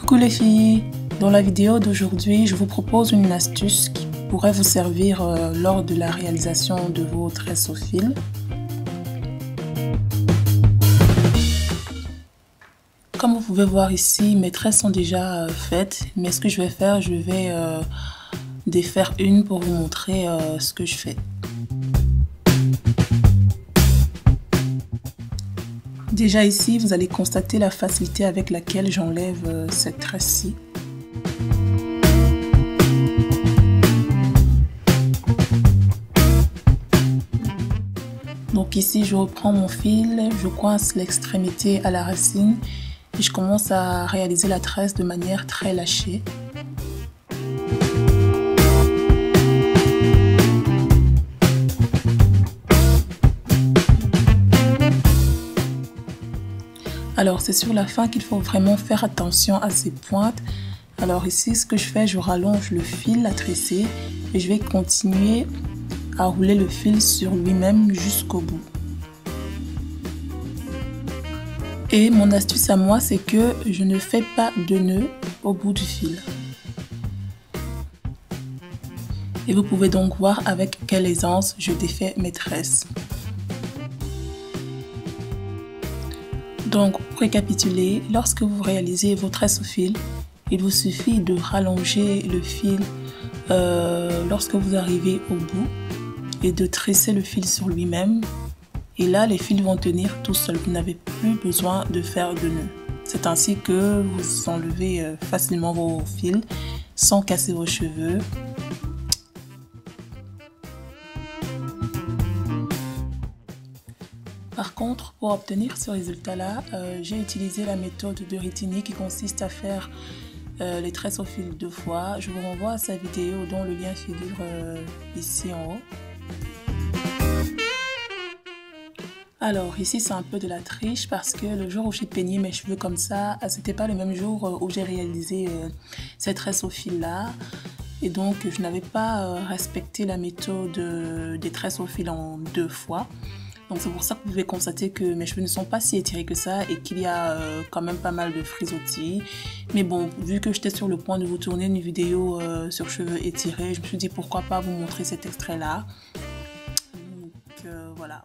Coucou les filles, dans la vidéo d'aujourd'hui je vous propose une astuce qui pourrait vous servir lors de la réalisation de vos tresses au fil. Comme vous pouvez voir ici, mes tresses sont déjà faites, mais ce que je vais faire, je vais défaire une pour vous montrer ce que je fais. Déjà ici, vous allez constater la facilité avec laquelle j'enlève cette tresse-ci. Donc ici, je reprends mon fil, je coince l'extrémité à la racine et je commence à réaliser la tresse de manière très lâchée. Alors c'est sur la fin qu'il faut vraiment faire attention à ces pointes. Alors ici ce que je fais, je rallonge le fil à tresser et je vais continuer à rouler le fil sur lui-même jusqu'au bout. Et mon astuce à moi, c'est que je ne fais pas de nœud au bout du fil. Et vous pouvez donc voir avec quelle aisance je défais mes tresses. Donc, pour récapituler, lorsque vous réalisez vos tresses au fil, il vous suffit de rallonger le fil lorsque vous arrivez au bout et de tresser le fil sur lui-même. Et là, les fils vont tenir tout seuls. Vous n'avez plus besoin de faire de nœuds. C'est ainsi que vous enlevez facilement vos fils sans casser vos cheveux. Par contre, pour obtenir ce résultat-là, j'ai utilisé la méthode de Ritini qui consiste à faire les tresses au fil 2 fois. Je vous renvoie à sa vidéo dont le lien figure ici en haut. Alors ici c'est un peu de la triche parce que le jour où j'ai peigné mes cheveux comme ça, c'était pas le même jour où j'ai réalisé cette tresse au fil là. Et donc je n'avais pas respecté la méthode des tresses au fil en 2 fois. Donc c'est pour ça que vous pouvez constater que mes cheveux ne sont pas si étirés que ça et qu'il y a quand même pas mal de frisottis. Mais bon, vu que j'étais sur le point de vous tourner une vidéo sur cheveux étirés, je me suis dit pourquoi pas vous montrer cet extrait là. Donc voilà.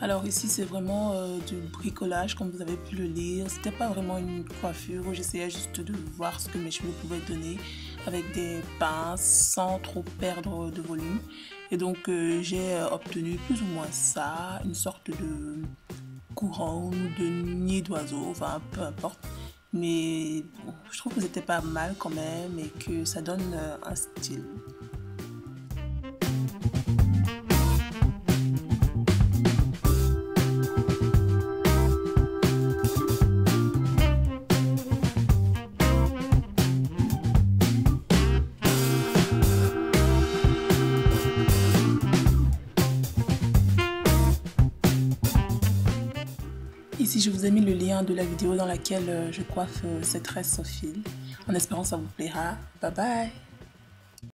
Alors ici c'est vraiment du bricolage comme vous avez pu le lire. C'était pas vraiment une coiffure, j'essayais juste de voir ce que mes cheveux pouvaient donner avec des pinces sans trop perdre de volume. Et donc j'ai obtenu plus ou moins ça, une sorte de couronne, de nid d'oiseau, enfin peu importe. Mais bon, je trouve que c'était pas mal quand même et que ça donne un style. Ici, je vous ai mis le lien de la vidéo dans laquelle je coiffe cette tresse au fil, en espérant que ça vous plaira. Bye bye!